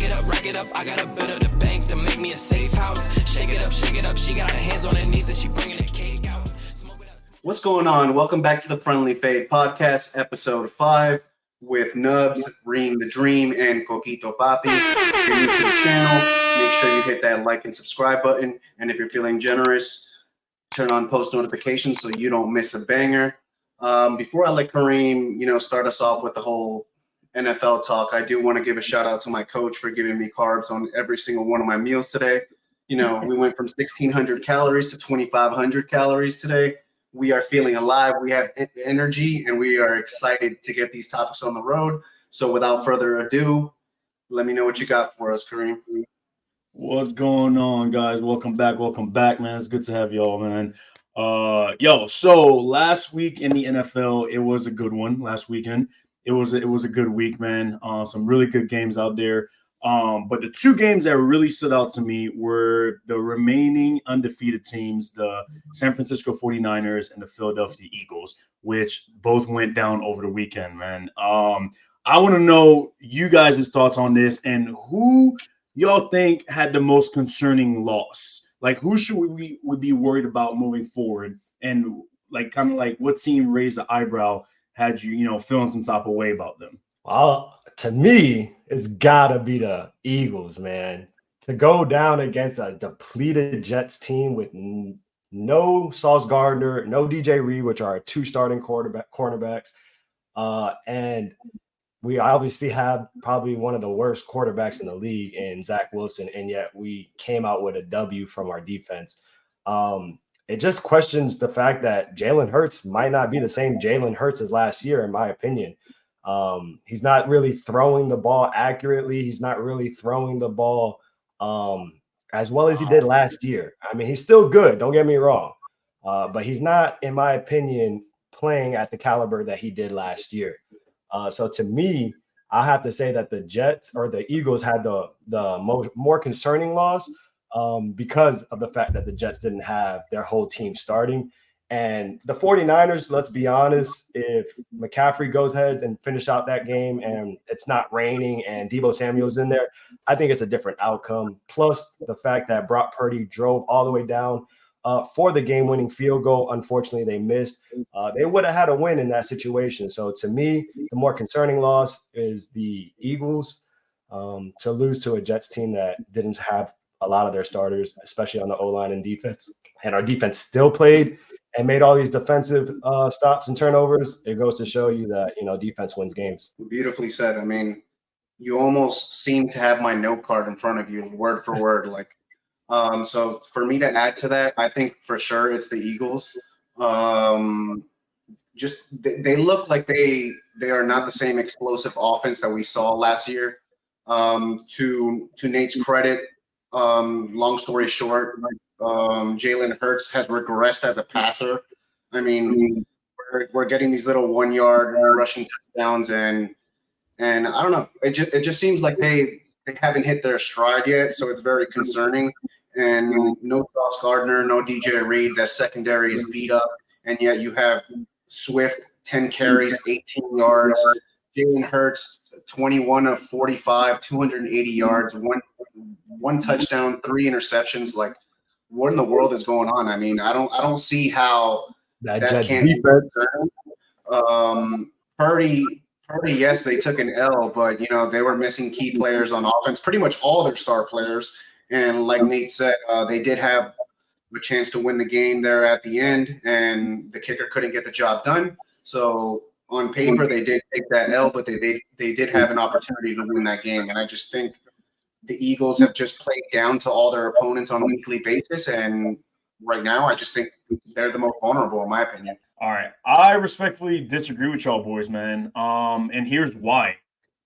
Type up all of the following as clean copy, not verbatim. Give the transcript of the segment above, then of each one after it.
rack it up. I got a bit of the bank to make me a safe house. Shake it up. She got her hands on her knees and she bringing the cake out. What's going on? Welcome back to the Friendly Fade Podcast, episode 5, with Nubs, Reem the Dream, and Coquito Papi. If you're new to the channel, make sure you hit that like and subscribe button. And if you're feeling generous, turn on post notifications so you don't miss a banger. Before I let Kareem, start us off with the whole NFL talk, I do want to give a shout out to my coach for giving me carbs on every single one of my meals today. We went from 1,600 calories to 2,500 calories today. We are feeling alive. We have energy, and we are excited to get these topics on the road. So without further ado, let me know what you got for us, Kareem. What's going on, guys? Welcome back, man. It's good to have y'all, man. So last week in the NFL, it was a good one. Last weekend, it was a good week, man. Some really good games out there. But the two games that really stood out to me were the remaining undefeated teams, the San Francisco 49ers and the Philadelphia Eagles, which both went down over the weekend, man. I want to know you guys' thoughts on this and who y'all think had the most concerning loss. Like, who should we be worried about moving forward? And kind of what team raised the eyebrow had you, feeling some type of way about them? Well, to me, it's gotta be the Eagles, man. To go down against a depleted Jets team with no Sauce Gardner, no DJ Reed, which are two starting cornerbacks, and we obviously have probably one of the worst quarterbacks in the league in Zach Wilson, and yet we came out with a W from our defense. It just questions the fact that Jalen Hurts might not be the same Jalen Hurts as last year, in my opinion. He's not really throwing the ball accurately. He's not really throwing the ball as well as he did last year. I mean, he's still good, don't get me wrong. But he's not, in my opinion, playing at the caliber that he did last year. So to me, I have to say that the Jets or the Eagles had the more concerning loss because of the fact that the Jets didn't have their whole team starting. And the 49ers, let's be honest, if McCaffrey goes ahead and finish out that game and it's not raining and Deebo Samuel's in there, I think it's a different outcome. Plus the fact that Brock Purdy drove all the way down for the game-winning field goal. Unfortunately, they missed. They would have had a win in that situation. So to me, the more concerning loss is the Eagles to lose to a Jets team that didn't have a lot of their starters, especially on the O-line and defense. And our defense still played and made all these defensive stops and turnovers. It goes to show you that, defense wins games. Beautifully said. I mean, you almost seem to have my note card in front of you, word for word. So for me to add to that, I think for sure it's the Eagles. They look like they are not the same explosive offense that we saw last year. To Nate's credit, long story short, Jalen Hurts has regressed as a passer. I mean, we're getting these little 1-yard rushing touchdowns, and I don't know. It just seems like they haven't hit their stride yet, so it's very concerning. And no Sauce Gardner, no DJ Reed. That secondary is beat up, and yet you have Swift 10 carries, 18 yards. Jalen Hurts 21 of 45, 280 yards, one touchdown, 3 interceptions. Like, what in the world is going on? I mean, I don't see how that can't be Purdy, yes, they took an L, but they were missing key players on offense, pretty much all their star players. And like Nate said, they did have a chance to win the game there at the end, and the kicker couldn't get the job done. So on paper, they did take that L, but they did have an opportunity to win that game. And I just think the Eagles have just played down to all their opponents on a weekly basis, and right now I just think they're the most vulnerable, in my opinion. All right, I respectfully disagree with y'all boys, man. And here's why.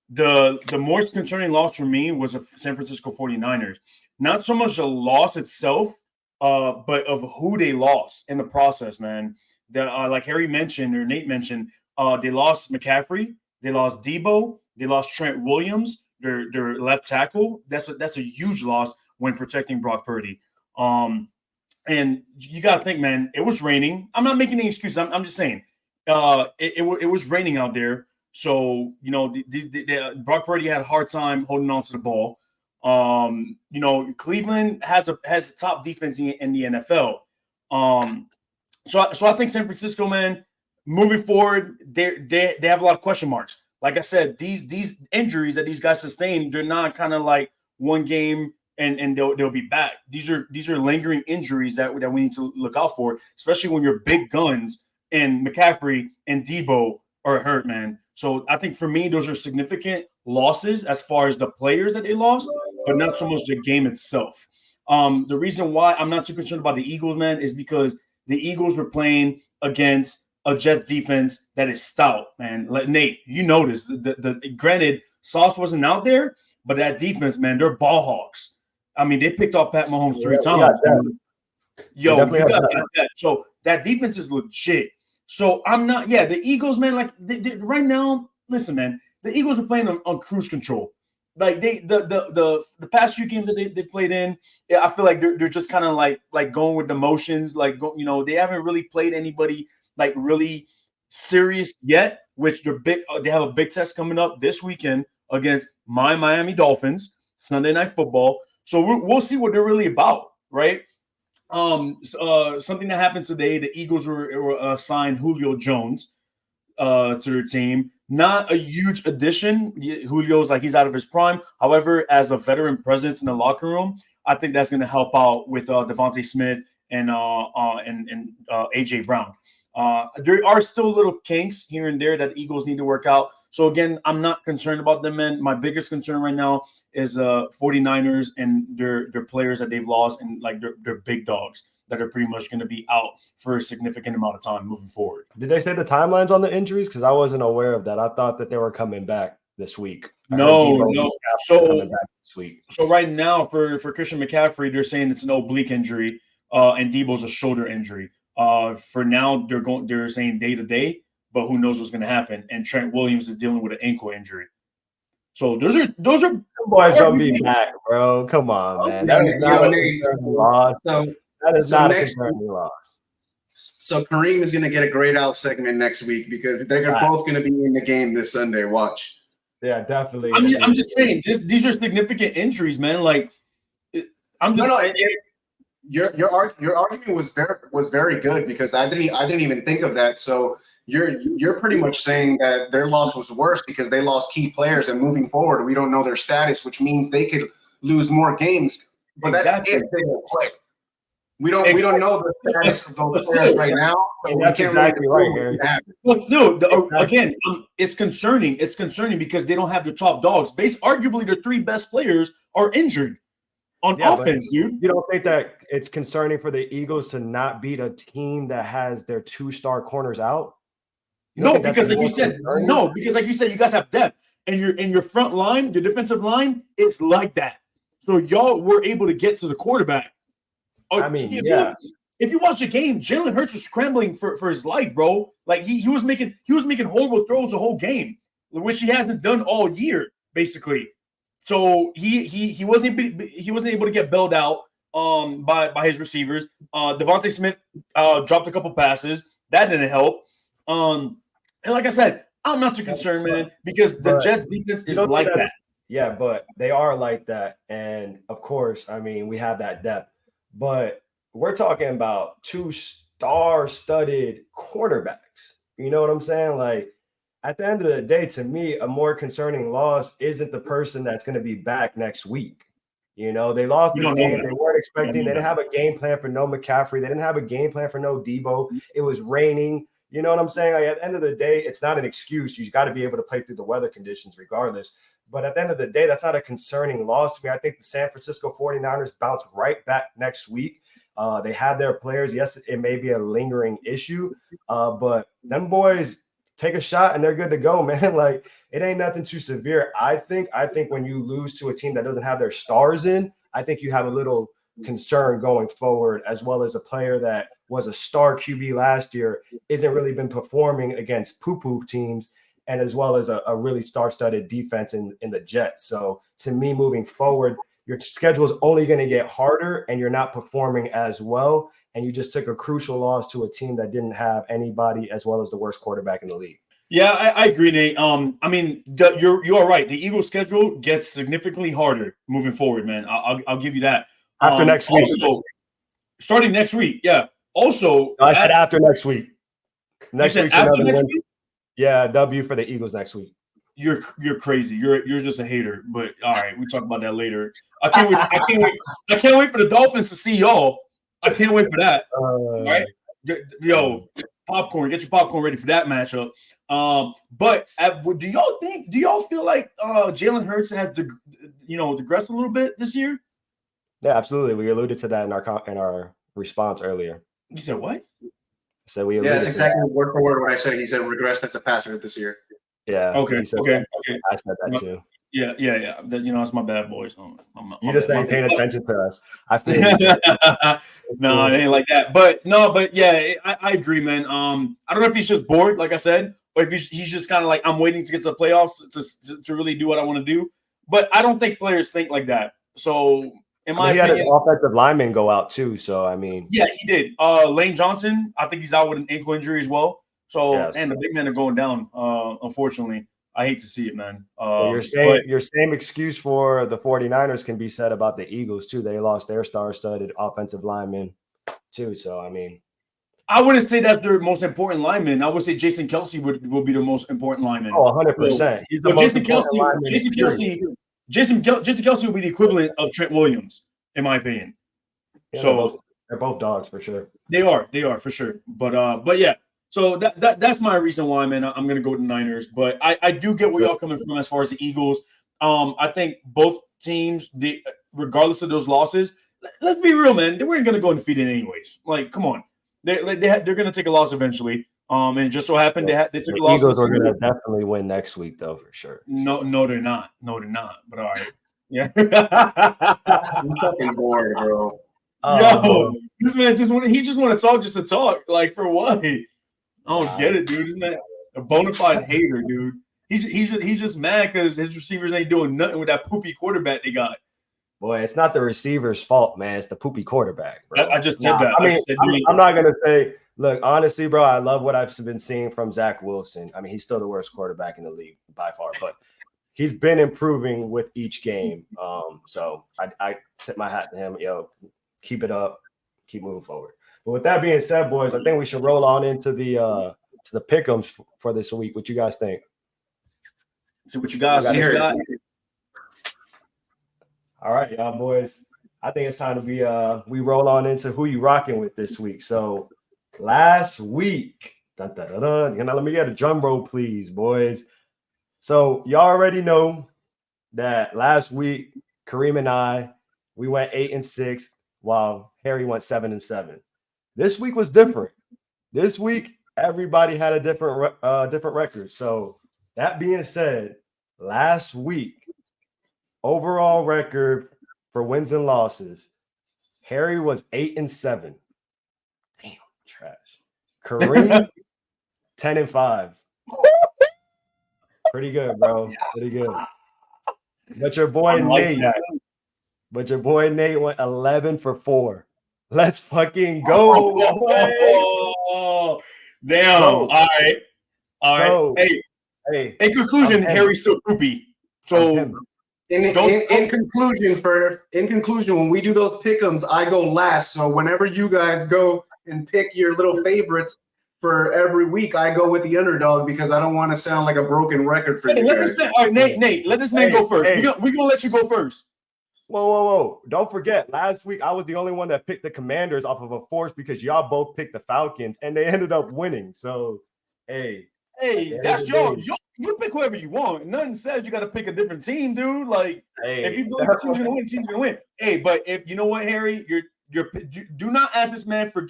The most concerning loss for me was the San Francisco 49ers. Not so much the loss itself, but of who they lost in the process, man. Like Harry mentioned or Nate mentioned, they lost McCaffrey, they lost Deebo, they lost Trent Williams, their left tackle. That's a huge loss when protecting Brock Purdy. And you got to think, man, it was raining. I'm not making any excuses. I'm just saying it was raining out there. So, Brock Purdy had a hard time holding on to the ball. You know, Cleveland has a top defense in the NFL. So I think San Francisco, man, moving forward, they have a lot of question marks. Like I said, these injuries that these guys sustain, they're not kind of like one game and they'll be back. These are lingering injuries that we need to look out for, especially when your big guns and McCaffrey and Debo are hurt, man. So I think for me, those are significant losses as far as the players that they lost, but not so much the game itself. The reason why I'm not too concerned about the Eagles, man, is because the Eagles were playing against a Jets defense that is stout, man. Like Nate, you noticed the granted Sauce wasn't out there, but that defense, man, they're ball hawks. I mean, they picked off Pat Mahomes 3 times. Yo, you guys got that. So that defense is legit. So I'm not, the Eagles, man, like right now, listen, man, the Eagles are playing on cruise control. Like the past few games that they played in, I feel like they're just kind of like going with the motions, like they haven't really played anybody like really serious yet. Which they have a big test coming up this weekend against my Miami Dolphins, Sunday Night Football. So we'll see what they're really about, right? Something that happened today: the Eagles were assigned Julio Jones to their team. Not a huge addition. Julio's like he's out of his prime. However, as a veteran presence in the locker room, I think that's going to help out with Devontae Smith and AJ Brown. There are still little kinks here and there that Eagles need to work out. So again, I'm not concerned about them, man. My biggest concern right now is 49ers and their players that they've lost and like their big dogs that are pretty much going to be out for a significant amount of time moving forward. Did they say the timelines on the injuries? Because I wasn't aware of that. I thought that they were coming back this week. No. So back this week. So right now for Christian McCaffrey, they're saying it's an oblique injury, and Debo's a shoulder injury. For now, they're saying day to day, but who knows what's going to happen? And Trent Williams is dealing with an ankle injury. So those are Them boys gonna be back, bro. Come on, man. That is not a concerning loss. That is not a concerning loss. So Kareem is going to get a grayed out segment next week because they're both going to be in the game this Sunday. Watch. Yeah, definitely. I'm just saying these are significant injuries, man. Like I'm just Your argument was very good because I didn't even think of that. So you're pretty much saying that their loss was worse because they lost key players, and moving forward, we don't know their status, which means they could lose more games. But that's if they don't play. We don't know the status of those players right now. So that's exactly right, Harry. Well, still, again, it's concerning. It's concerning because they don't have the top dogs. Arguably, their 3 best players are injured on offense, dude. You don't think that it's concerning for the Eagles to not beat a team that has their 2-star corners out? No, because like you said, you guys have depth, and your front line, your defensive line, it's like that. So y'all were able to get to the quarterback. I mean, if you watch the game, Jalen Hurts was scrambling for his life, bro. Like he was making horrible throws the whole game, which he hasn't done all year, basically. So he wasn't able to get bailed out by his receivers. Devontae Smith dropped a couple passes. That didn't help. And like I said, I'm not too concerned, man, because the Jets defense is like that. Yeah, but they are like that. And of course, I mean, we have that depth. But we're talking about 2 star-studded quarterbacks. You know what I'm saying? Like, at the end of the day, to me, a more concerning loss isn't the person that's going to be back next week. You know, they lost this game. They weren't expecting. They didn't have a game plan for no McCaffrey. They didn't have a game plan for no Debo. It was raining. You know what I'm saying? Like, at the end of the day, it's not an excuse. You got to be able to play through the weather conditions regardless. But at the end of the day, that's not a concerning loss to me. I think the San Francisco 49ers bounce right back next week. They have their players. Yes, it may be a lingering issue, but them boys take a shot and they're good to go, man. Like, it ain't nothing too severe. I think when you lose to a team that doesn't have their stars in, I think you have a little concern going forward, as well as a player that was a star QB last year isn't really been performing against poo-poo teams, and as well as a really star-studded defense in the Jets. So to me, moving forward, your schedule is only going to get harder and you're not performing as well. And you just took a crucial loss to a team that didn't have anybody as well as the worst quarterback in the league. Yeah, I agree, Nate. I mean, you are right. The Eagles' schedule gets significantly harder moving forward, man. I'll give you that. After next week. Also, starting next week, yeah. Also, No, I said after next week. you Next said week's after another next win. week. Yeah, W for the Eagles next week. You're crazy. You're just a hater. But all right, we talk about that later. I can't wait. I can't wait. I can't wait for the Dolphins to see y'all. I can't wait for that. Right? Yo, popcorn. Get your popcorn ready for that matchup. But do y'all think? Do y'all feel like Jalen Hurts has digressed a little bit this year? Yeah, absolutely. We alluded to that in our response earlier. You said what? So we it's exactly word for word what I said. He said regressed as a passer this year. Yeah. Okay. Okay. I said that too. Yeah. That's my bad, boys. You just ain't paying attention to us. I feel no, it ain't like that. But yeah, I agree, man. I don't know if he's just bored, like I said, or if he's just kind of like, I'm waiting to get to the playoffs to really do what I want to do. But I don't think players think like that. So in my opinion, he had an offensive lineman go out too. So I mean, yeah, he did. Lane Johnson, I think he's out with an ankle injury as well. So yes. And the big men are going down. Unfortunately, I hate to see it, man. Your same excuse for the 49ers can be said about the Eagles too. They lost their star-studded offensive lineman too. So I mean, I wouldn't say that's their most important lineman. I would say Jason Kelce will be the most important lineman. Oh, 100%. He's the most important lineman. Jason Kelce will be the equivalent of Trent Williams, in my opinion. Yeah, so they're both dogs for sure. They are for sure. But yeah. So that's my reason why, man. I'm gonna go with the Niners. But I do get where y'all coming from as far as the Eagles. I think both teams, regardless of those losses, let's be real, man. They weren't gonna go undefeated anyways. Like, come on. They're gonna take a loss eventually. And it just so happened they took a loss. Eagles are gonna definitely win next week, though, for sure. No, they're not. No, they're not. But all right, yeah. I'm fucking bored, bro. This man just want to talk just to talk. Like, for what? I don't get it, dude. Isn't that a bona fide hater, dude? He's just mad because his receivers ain't doing nothing with that poopy quarterback they got. Boy, it's not the receiver's fault, man. It's the poopy quarterback, bro. I just said that. I mean, I'm not gonna say. Look, honestly, bro, I love what I've been seeing from Zach Wilson. I mean, he's still the worst quarterback in the league by far, but he's been improving with each game. So I tip my hat to him. Yo, keep it up, keep moving forward. But with that being said, boys, I think we should roll on into the pick'ems for this week. What you guys think? See what you guys got. All right, y'all boys. I think it's time to we roll on into who you rocking with this week. So last week, let me get a drum roll, please, boys. So y'all already know that last week, Kareem and I, we went 8-6, while Harry went 7-7. This week was different. This week, everybody had a different record. So that being said, last week, overall record for wins and losses, Harry was 8-7. Damn, trash. Kareem, 10-5. Pretty good, bro. Pretty good. But your boy Nate went 11 for 4. Let's fucking go. Oh, damn. So, all right. Hey. In conclusion, Harry's still poopy. So in conclusion, when we do those pick'ems, I go last. So whenever you guys go and pick your little favorites for every week, I go with the underdog because I don't want to sound like a broken record for you guys. All right, Nate, let this man go first. We're gonna let you go first. Whoa. Don't forget, last week I was the only one that picked the Commanders off of a force because y'all both picked the Falcons and they ended up winning. So, hey, that's your you pick whoever you want. Nothing says you got to pick a different team, dude. Like, if you believe the team's gonna win, the team's gonna win. Hey, but if you know what, Harry, do not ask this man for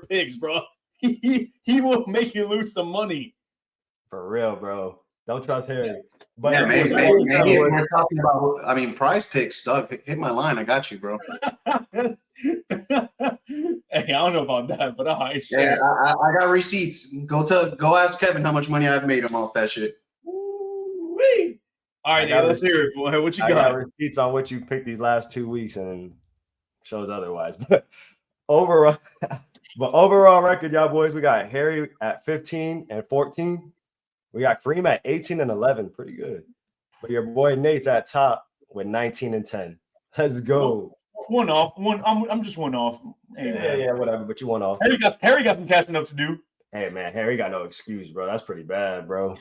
picks, bro. He will make you lose some money. For real, bro. Don't trust Harry. But yeah, maybe we're talking about. I mean, Prize Picks, Doug. Hit my line. I got you, bro. Hey, I don't know about that, but all right. Yeah, I got receipts. Go ask Kevin how much money I've made him off that shit. Ooh-wee. All right, let's hear it, boy. What you got? I got receipts on what you picked these last 2 weeks, and shows otherwise. But overall record, y'all boys, we got Harry at 15-14. We got Kareem at 18 and 11. Pretty good. But your boy Nate's at top with 19 and 10. Let's go. One off. I'm just one off. Hey, Yeah, whatever. But you won off. Harry got some catching up to do. Hey, man, Harry got no excuse, bro. That's pretty bad, bro.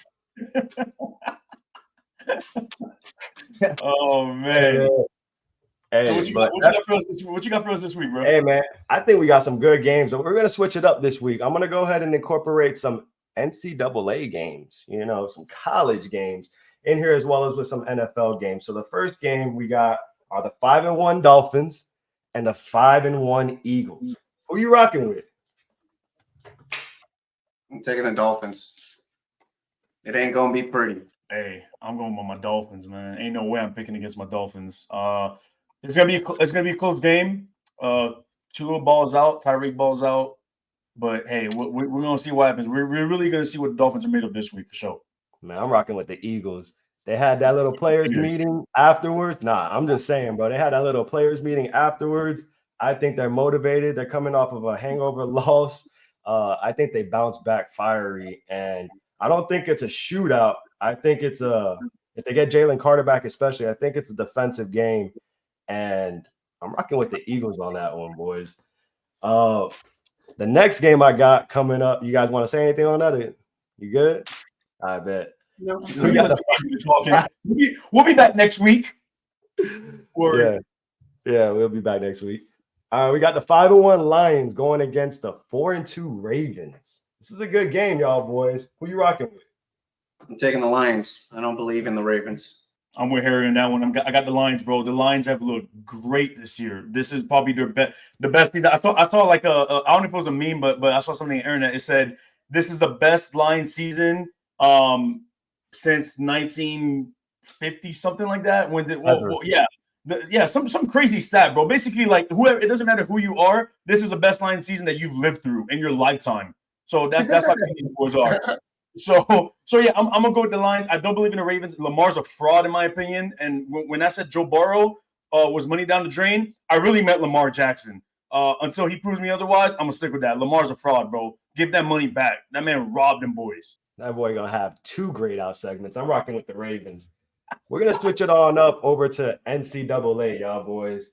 Oh, man. Hey, so what you got for us this week, bro? Hey, man, I think we got some good games. We're going to switch it up this week. I'm going to go ahead and incorporate some NCAA games, some college games in here, as well as with some NFL games. So the first game we got are the 5-1 Dolphins and the 5-1 Eagles. Who you rocking with? I'm taking the Dolphins. It ain't gonna be pretty. Hey, I'm going with my Dolphins, man. Ain't no way I'm picking against my Dolphins. It's gonna be a close game. Tua balls out, Tyreek balls out, but hey, we're gonna see what happens. We're really gonna see what the Dolphins are made of this week for sure. Man, I'm rocking with the Eagles. They had that little players meeting afterwards. Nah, I'm just saying, bro. They had that little players meeting afterwards. I think they're motivated. They're coming off of a hangover loss. I think they bounce back fiery, and I don't think it's a shootout. I think it's if they get Jalen Carter back, especially, I think it's a defensive game, and I'm rocking with the Eagles on that one, boys. The next game I got coming up, you guys want to say anything on that? You good? I bet. No. We'll be back next week. Yeah, we'll be back next week. We got the 5-1 Lions going against the 4-2 Ravens. This is a good game, y'all boys. Who you rocking with? I'm taking the Lions. I don't believe in the Ravens. I'm with Harry on that one. I got the Lions, bro. The Lions have looked great this year. This is probably the best season. I saw like I don't know if it was a meme, but I saw something on the internet. It said this is the best Lions season since 1950, something like that. Some crazy stat, bro. Basically, like whoever, it doesn't matter who you are. This is the best Lions season that you've lived through in your lifetime. So that's how these boys are. So yeah, I'm gonna go with the Lions. I don't believe in the Ravens. Lamar's a fraud, in my opinion. And when I said Joe Burrow was money down the drain, I really meant Lamar Jackson. Until he proves me otherwise, I'm gonna stick with that. Lamar's a fraud, bro. Give that money back. That man robbed them boys. That boy gonna have 2 grayed out segments. I'm rocking with the Ravens. We're gonna switch it on up over to NCAA, y'all boys.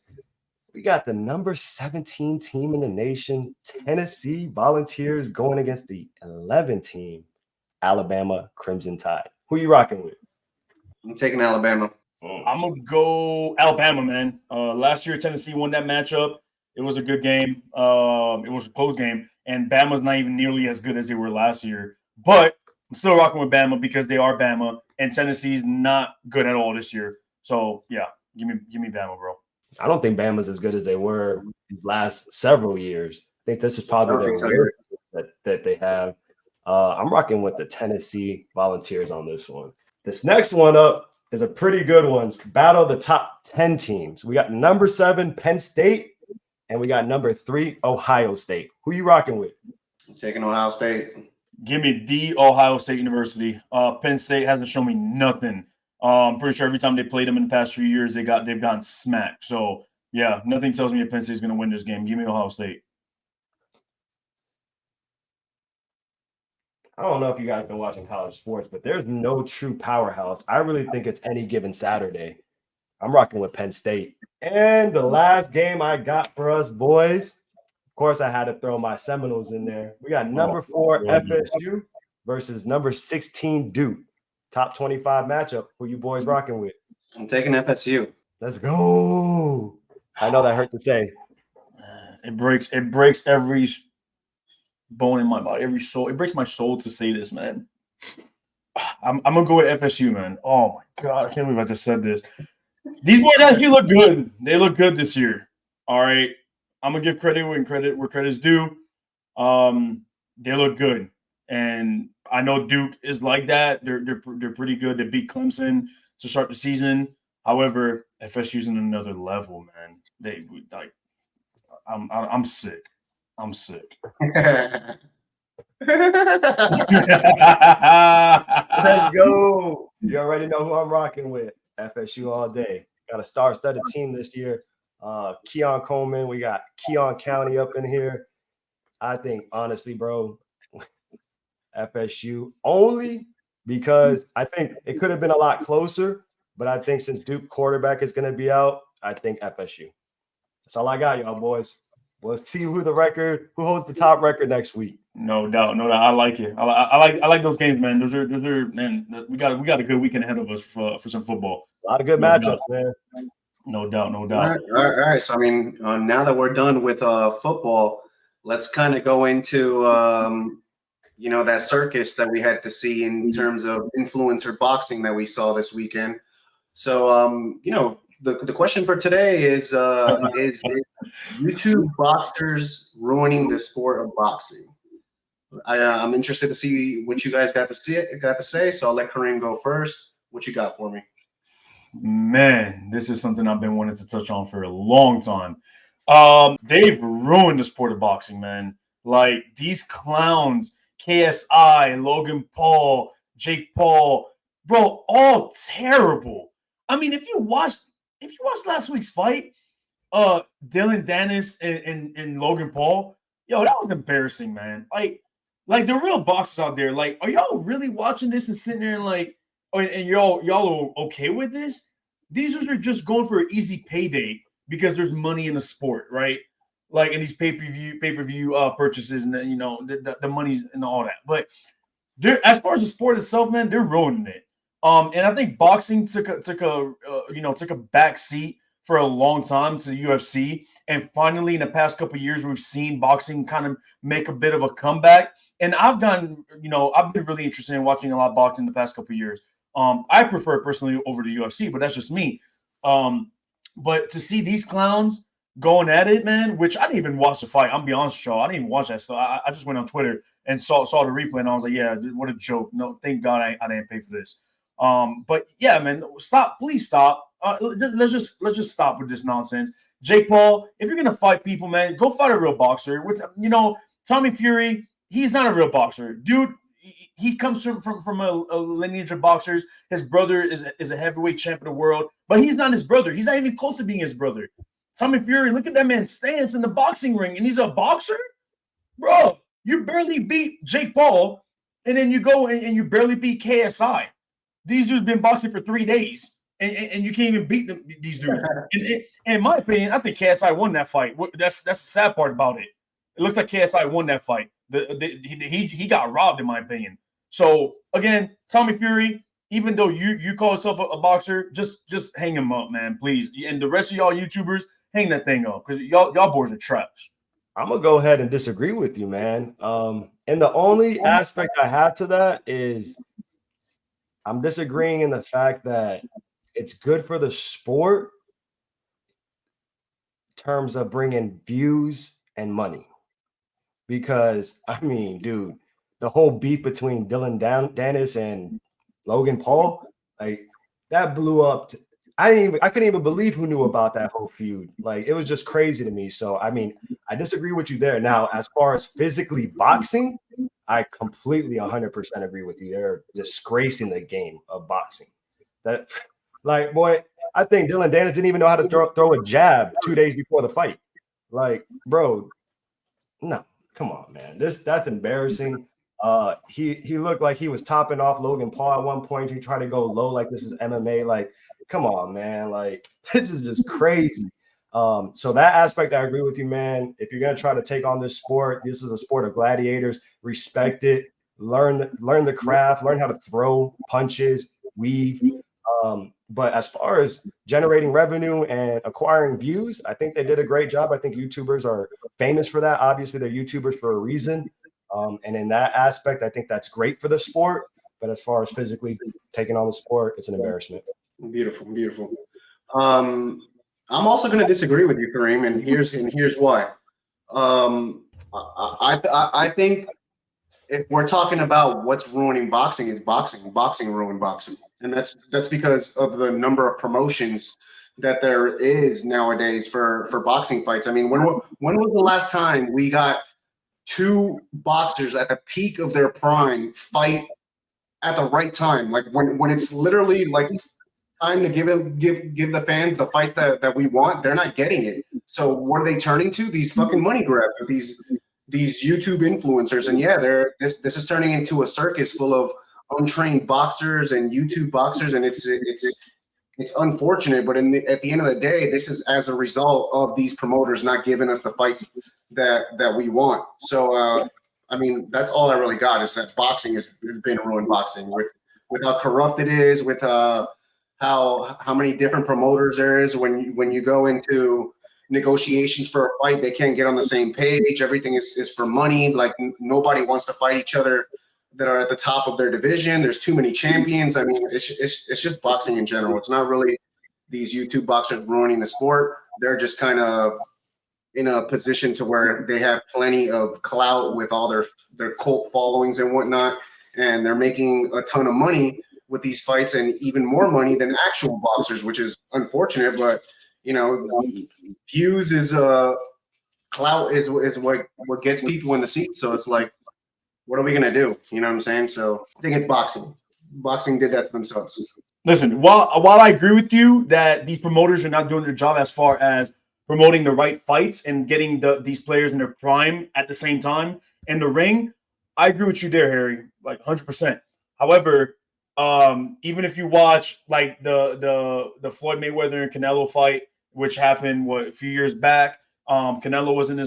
We got the number 17 team in the nation, Tennessee Volunteers, going against the 11 team, Alabama Crimson Tide. Who you rocking with? I'm taking Alabama. I'm gonna go Alabama, man. Last year Tennessee won that matchup. It was a good game. It was a close game, and Bama's not even nearly as good as they were last year. But I'm still rocking with Bama because they are Bama, and Tennessee's not good at all this year. So yeah, give me Bama, bro. I don't think Bama's as good as they were these last several years. I think this is probably their worst that they have. I'm rocking with the Tennessee Volunteers on this one. This next one up is a pretty good one. Battle of the top 10 teams. We got number 7 Penn State, and we got number 3 Ohio State. Who you rocking with? I'm taking Ohio State. Give me the Ohio State University. Penn State hasn't shown me nothing. I'm pretty sure every time they played them in the past few years, they've gotten smacked. So yeah, nothing tells me that Penn State's going to win this game. Give me Ohio State. I don't know if you guys have been watching college sports, but there's no true powerhouse. I really think it's any given Saturday. I'm rocking with Penn State. And the last game I got for us, boys, of course, I had to throw my Seminoles in there. We got number 4 FSU versus number 16 Duke. Top 25 matchup. Who you boys rocking with? I'm taking FSU. Let's go. I know that hurt to say. It breaks every bone in my body, every soul. It breaks my soul to say this, man. I'm gonna go with FSU, man. Oh my god, I can't believe I just said this. These boys actually look good. They look good this year. All right, I'm gonna give credit where credit's due. They look good, and I know Duke is like that. They're pretty good. They beat Clemson to start the season. However, FSU's in another level, man. They like, I'm sick. I'm sick. Let's go. You already know who I'm rocking with. FSU all day. Got a star-studded team this year. Keon Coleman. We got Keon County up in here. I think, honestly, bro, FSU only because I think it could have been a lot closer. But I think since Duke quarterback is going to be out, I think FSU. That's all I got, y'all boys. We'll see who holds the top record next week. No doubt, no doubt. I like it. I like those games, man. Those are man. We got a good weekend ahead of us for some football. A lot of good matchups, man. No doubt, no doubt. All right. So I mean, now that we're done with football, let's kind of go into that circus that we had to see in terms of influencer boxing that we saw this weekend. So the question for today is YouTube boxers ruining the sport of boxing? I'm interested to see what you guys got to say. So I'll let Kareem go first. What you got for me? Man, this is something I've been wanting to touch on for a long time. They've ruined the sport of boxing, man. Like these clowns, KSI, Logan Paul, Jake Paul, bro, all terrible. I mean, if you watched last week's fight, Dylan Dennis and Logan Paul, yo, that was embarrassing, man. Like the real boxers out there, like, are y'all really watching this and sitting there and like, and y'all are okay with this? These are just going for an easy payday because there's money in the sport, right? Like in these pay-per-view purchases and the money's and all that. But as far as the sport itself, man, they're ruining it. And I think boxing took a back seat for a long time to the UFC, and finally in the past couple of years we've seen boxing kind of make a bit of a comeback. And I've been really interested in watching a lot of boxing in the past couple of years. I prefer it personally over the UFC, but that's just me. But to see these clowns going at it, man, which I didn't even watch the fight. I'm be honest with y'all, I didn't even watch that stuff. I just went on Twitter and saw the replay, and I was like, yeah, what a joke. No, thank God I didn't pay for this. But yeah, man, please stop. Let's just stop with this nonsense. Jake Paul, if you're gonna fight people, man, go fight a real boxer. With Tommy Fury, he's not a real boxer, dude. He comes from a lineage of boxers. His brother is a heavyweight champion of the world, but he's not his brother. He's not even close to being his brother. Tommy Fury, look at that man's stance in the boxing ring, and he's a boxer, bro. You barely beat Jake Paul, and then you go and you barely beat KSI. These dudes been boxing for 3 days, and you can't even beat these dudes. And in my opinion, I think KSI won that fight. That's the sad part about it. It looks like KSI won that fight. He got robbed, in my opinion. So again, Tommy Fury, even though you call yourself a boxer, just hang him up, man, please. And the rest of y'all YouTubers, hang that thing up because y'all boys are trash. I'm gonna go ahead and disagree with you, man. And the only aspect I have to that is I'm disagreeing in the fact that it's good for the sport in terms of bringing views and money. Because, I mean, dude, the whole beef between Dylan Dennis and Logan Paul, like that blew up. I couldn't even believe who knew about that whole feud. Like, it was just crazy to me. So, I mean, I disagree with you there. Now, as far as physically boxing, I completely 100% agree with you. They're disgracing the game of boxing. That, like, boy, I think Dylan Dennis didn't even know how to throw a jab 2 days before the fight. Like, bro, no, come on, man. That's embarrassing. He looked like he was topping off Logan Paul at one point. He tried to go low like this is MMA. Like, come on, man. Like, this is just crazy. So that aspect, I agree with you, man. If you're gonna try to take on this sport, this is a sport of gladiators. Respect it. Learn the craft. Learn how to throw punches, weave. But as far as generating revenue and acquiring views, I think they did a great job. I think YouTubers are famous for that. Obviously, they're YouTubers for a reason. And in that aspect, I think that's great for the sport. But as far as physically taking on the sport, it's an embarrassment. Beautiful. I'm also going to disagree with you, Kareem, and here's why. I think if we're talking about what's ruining boxing, it's boxing. Boxing ruined boxing, and that's because of the number of promotions that there is nowadays for boxing fights. I mean, when was the last time we got two boxers at the peak of their prime fight at the right time? Like when it's literally like time to give the fans the fights that we want, they're not getting it. So what are they turning to? These fucking money grabs with these YouTube influencers. And yeah, this is turning into a circus full untrained boxers and YouTube boxers, and it's unfortunate. But at the end of the day, this is as a result of these promoters not giving us the fights that we want. So I mean, that's all I really got is that boxing has been ruined. Boxing with how corrupt it is, with how many different promoters there is when you go into negotiations for a fight, they can't get on the same page. Everything is for money. Like nobody wants to fight each other that are at the top of their division. There's too many champions. I mean, it's just boxing in general. It's not really these YouTube boxers ruining the sport. They're just kind of in a position to where they have plenty of clout with all their cult followings and whatnot, and they're making a ton of money with these fights, and even more money than actual boxers, which is unfortunate. But views is clout is what gets people in the seats. So it's like, what are we gonna do? You know what I'm saying? So I think it's boxing. Boxing did that to themselves. Listen, while I agree with you that these promoters are not doing their job as far as promoting the right fights and getting these players in their prime at the same time in the ring, I agree with you there, Harry, like 100%. However, even if you watch like the Floyd Mayweather and Canelo fight, which happened a few years back, Canelo wasn't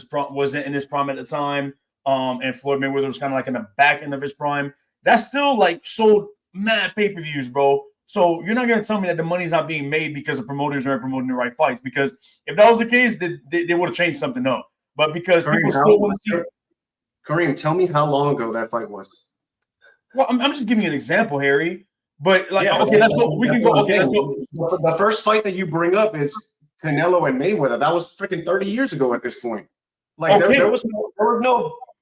in his prime at the time, and Floyd Mayweather was kind of like in the back end of his prime. That's still like sold mad pay-per-views, bro. So you're not going to tell me that the money's not being made because the promoters aren't promoting the right fights. Because if that was the case, they would have changed something up. But because people still want to see. Kareem, tell me how long ago that fight was. Well, I'm just giving you an example, Harry. But like, okay, let's go. We can go. Okay, let's go. The first fight that you bring up is Canelo and Mayweather. That was freaking 30 years ago at this point. Like there was no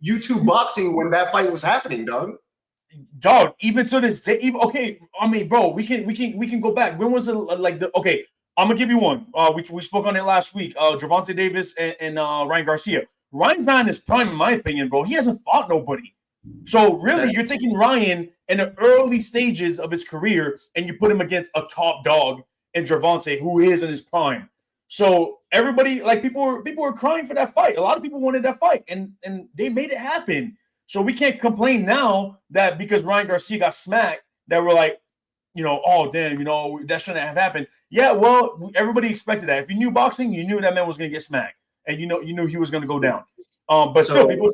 YouTube boxing when that fight was happening, dog. Dog, even to this day, okay. I mean, bro, we can go back. When was okay? I'm gonna give you one. We spoke on it last week. Gervonta Davis and Ryan Garcia. Ryan's not in his prime, in my opinion, bro. He hasn't fought nobody. So really, you're taking Ryan in the early stages of his career, and you put him against a top dog in Gervonta, who is in his prime. So everybody, like people were crying for that fight. A lot of people wanted that fight, and they made it happen. So we can't complain now that because Ryan Garcia got smacked, that we're like, oh damn, that shouldn't have happened. Yeah, well, everybody expected that. If you knew boxing, you knew that man was gonna get smacked, and you knew he was gonna go down. But still, people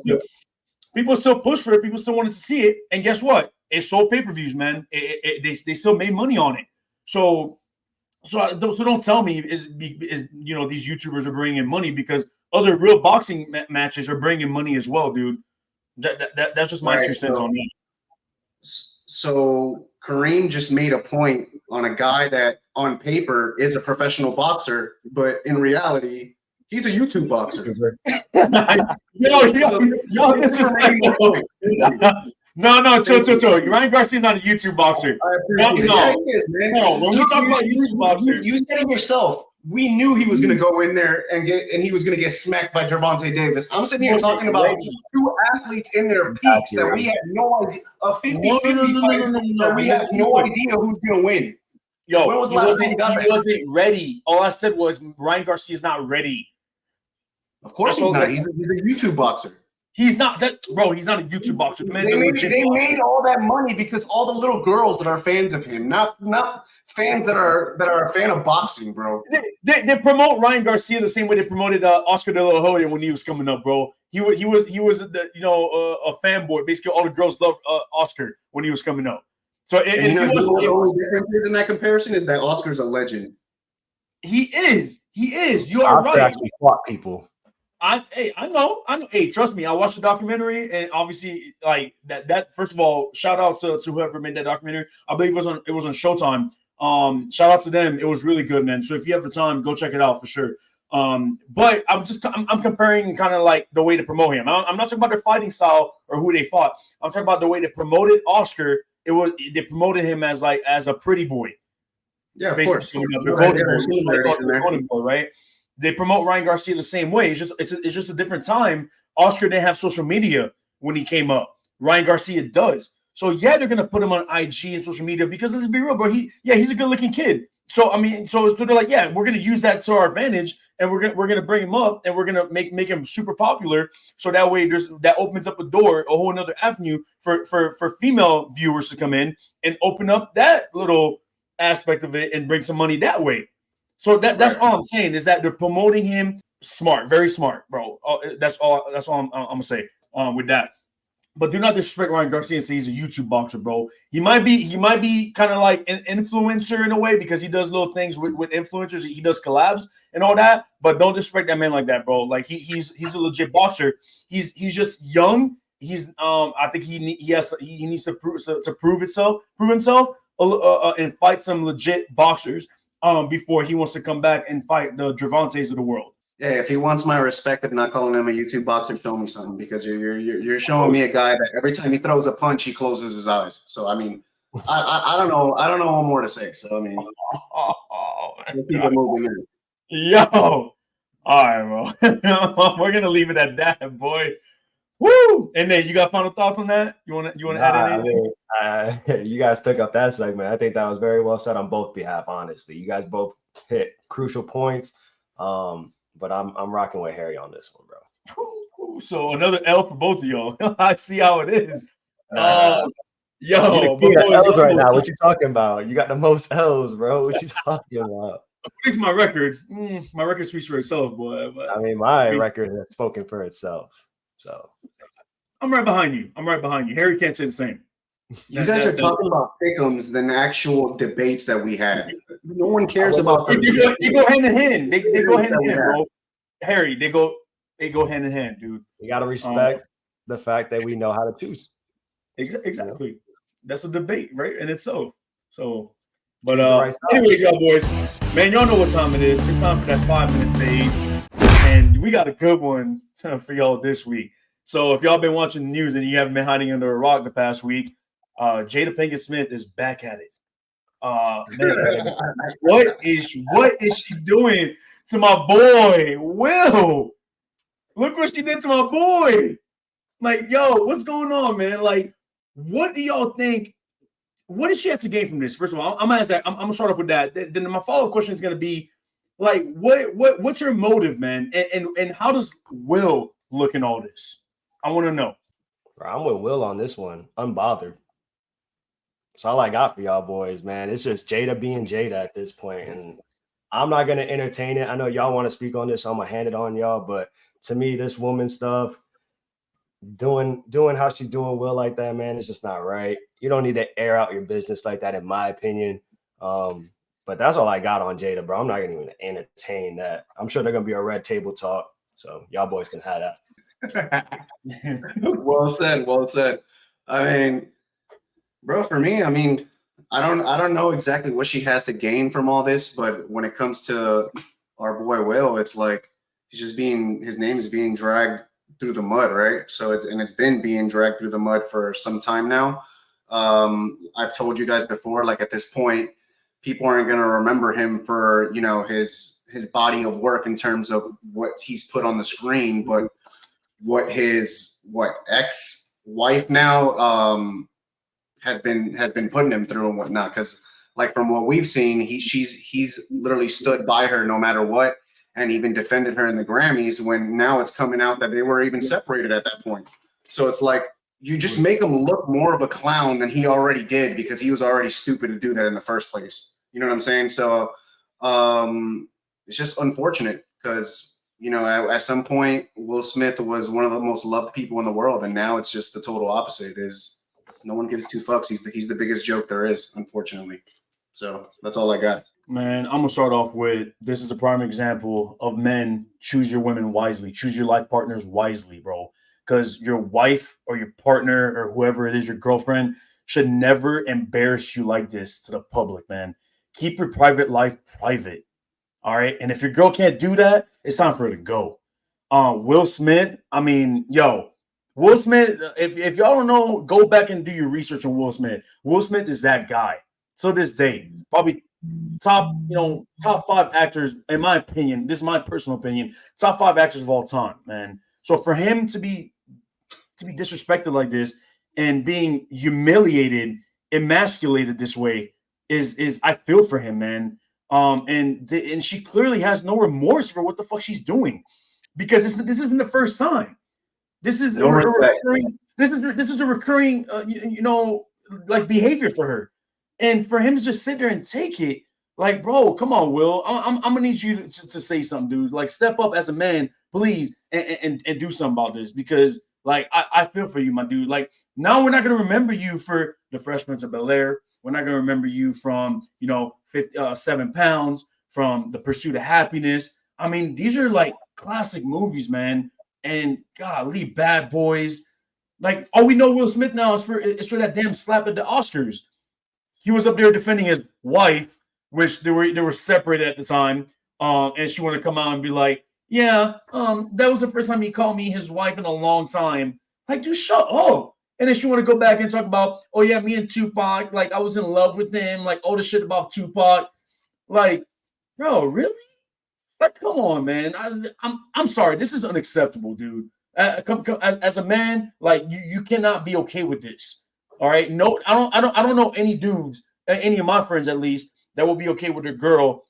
still push for it. People still wanted to see it, and guess what? It sold pay-per-views, man. They still made money on it. So don't tell me is these YouTubers are bringing in money, because other real boxing matches are bringing money as well, dude. That's just my 2 cents on that. So Kareem just made a point on a guy that on paper is a professional boxer, but in reality, he's a YouTube boxer. Yo, this is No, chill. Ryan Garcia's not a YouTube boxer. No. When we talk about YouTube boxers, you said it yourself. We knew he was going to go in there and he was going to get smacked by Gervonta Davis. I'm sitting here talking about two athletes in their peaks that we had no idea. A 50-50 fight, we have no idea who's going to win. Yo, when was he wasn't ready. All I said was Ryan Garcia's not ready. Of course he's not. He's a YouTube boxer. He's not that, bro. He's not a YouTube boxer. They made all that money because all the little girls that are fans of him, not fans that are a fan of boxing, bro. They promote Ryan Garcia the same way they promoted Oscar De La Hoya when he was coming up, bro. He was a fanboy. Basically, all the girls loved Oscar when he was coming up. So the only difference in that comparison is that Oscar's a legend. He is. You are right. Actually fought people. I know. Hey, trust me. I watched the documentary, and obviously, like that. First of all, shout out to whoever made that documentary. I believe it was on Showtime. Shout out to them. It was really good, man. So if you have the time, go check it out for sure. But I'm comparing kind of like the way to promote him. I'm not talking about their fighting style or who they fought. I'm talking about the way they promoted Oscar. They promoted him as a pretty boy. Yeah, of course. Right? They promote Ryan Garcia the same way. It's just a different time. Oscar didn't have social media when he came up. Ryan Garcia does. So yeah, they're gonna put him on IG and social media because let's be real, bro. He's a good looking kid. So I mean, so they're like, yeah, we're gonna use that to our advantage, and we're gonna bring him up, and we're gonna make him super popular. So that way, that opens up a door, a whole another avenue for female viewers to come in and open up that little aspect of it and bring some money that way. So that's all I'm saying is that they're promoting him smart, very smart, bro. That's all. That's all I'm gonna say with that. But do not disrespect Ryan Garcia and say he's a YouTube boxer, bro. He might be kind of like an influencer in a way because he does little things with influencers. He does collabs and all that. But don't disrespect that man like that, bro. Like he's a legit boxer. He's just young. He's I think he needs to prove himself and fight some legit boxers before he wants to come back and fight the Gervontas of the world. Yeah, if he wants my respect of not calling him a YouTube boxer, show me something because you're showing me a guy that every time he throws a punch, he closes his eyes. So I mean, I don't know what more to say. So I mean, keep it moving in. Yo, all right, bro. We're gonna leave it at that, boy. Woo! And then you got final thoughts on that? You want to add anything? You guys took up that segment. I think that was very well said on both behalf. Honestly, you guys both hit crucial points. But I'm rocking with Harry on this one, bro. So another L for both of y'all. I see how it is. Yo, L's right now. What you talking about? You got the most L's, bro. What you talking about? It's my record. My record speaks for itself, boy. But, I mean, my record has spoken for itself. So I'm right behind you. Harry can't say the same. You guys are talking about pick'ems than actual debates that we had. No one cares about them. They go hand in hand. They go hand in hand, bro. Harry, they go hand in hand, dude. You gotta respect the fact that we know how to choose. Exactly. That's a debate, right? In itself. So, but anyways, y'all boys, man, y'all know what time it is. It's time for that 5-minute fade, and we got a good one for y'all this week. So, if y'all been watching the news and you haven't been hiding under a rock the past week, Jada Pinkett Smith is back at it. Man, what is she doing to my boy Will? Look what she did to my boy. Like, yo, what's going on, man? Like, what do y'all think? What does she have to gain from this? First of all, I'm gonna ask that. I'm gonna start off with that. Then my follow-up question is gonna be, like, what's your motive, man? And how does Will look in all this? I want to know. I'm with Will on this one, unbothered. That's all I got for y'all boys, man. It's just Jada being Jada at this point, and I'm not gonna entertain it. I know y'all want to speak on this, so I'm gonna hand it on y'all. But to me, this woman stuff, doing how she's doing Will like that, man, it's just not right. You don't need to air out your business like that, in my opinion. But that's all I got on Jada, bro. I'm not gonna even entertain that. I'm sure they're gonna be a red table talk, so y'all boys can have that. Well said. I mean, bro, for me, I mean, I don't know exactly what she has to gain from all this, but when it comes to our boy Will, it's like his name is being dragged through the mud, right? So it's been being dragged through the mud for some time now. I've told you guys before, like at this point, people aren't gonna remember him for, you know, his body of work in terms of what he's put on the screen, but what his ex-wife now has been putting him through and whatnot. Because like from what we've seen, he's literally stood by her no matter what, and even defended her in the Grammys when now it's coming out that they were even separated at that point. So it's like you just make him look more of a clown than he already did because he was already stupid to do that in the first place. You know what I'm saying? So it's just unfortunate because, you know, at some point Will Smith was one of the most loved people in the world, and now it's just the total opposite. No one gives two fucks. He's the biggest joke there is, unfortunately. So that's all I got. Man, I'm gonna start off with this is a prime example of men choose your women wisely, choose your life partners wisely, bro. Because your wife or your partner or whoever it is, your girlfriend, should never embarrass you like this to the public, man. Keep your private life private. All right. And if your girl can't do that, it's time for her to go. Will Smith, I mean, Will Smith, if y'all don't know, go back and do your research on Will Smith. Will Smith is that guy. To this day, probably top 5 actors, in my opinion. This is my personal opinion. Top 5 actors of all time, man. So for him to be disrespected like this and being humiliated, emasculated this way is I feel for him, man. And she clearly has no remorse for what the fuck she's doing, because this isn't the first time. This is No a respect. recurring. This is a recurring, like behavior for her, and for him to just sit there and take it, like, bro, come on, Will, I'm gonna need you to say something, dude. Like, step up as a man, please, and do something about this, because like I feel for you, my dude. Like, now we're not gonna remember you for the Fresh Prince of Bel-Air. We're not gonna remember you from 7 pounds, from The Pursuit of Happiness. I mean, these are like classic movies, man. And golly, Bad Boys. Like, all we know Will Smith now is for that damn slap at the Oscars. He was up there defending his wife, which they were separated at the time. And she wanted to come out and be like, yeah, that was the first time he called me his wife in a long time. Like, dude, shut up. And then she want to go back and talk about, oh yeah, me and Tupac, like I was in love with him, like all the shit about Tupac. Like, bro, really? Like, come on, man. I'm sorry. This is unacceptable, dude. As a man, like you cannot be okay with this. All right. No, I don't know any dudes, any of my friends at least, that will be okay with their girl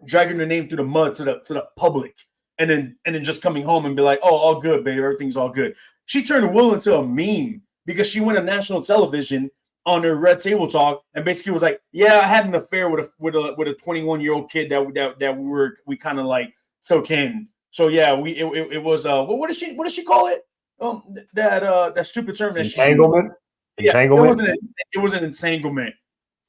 dragging their name through the mud to the public, and then just coming home and be like, oh, all good, babe, everything's all good. She turned Will into a meme because she went on national television on her Red Table Talk and basically was like, yeah, I had an affair with a 21-year-old kid that we kind of like took in. So yeah, it was what does she call it? That stupid term that entanglement. Yeah, Entanglement. It was an entanglement.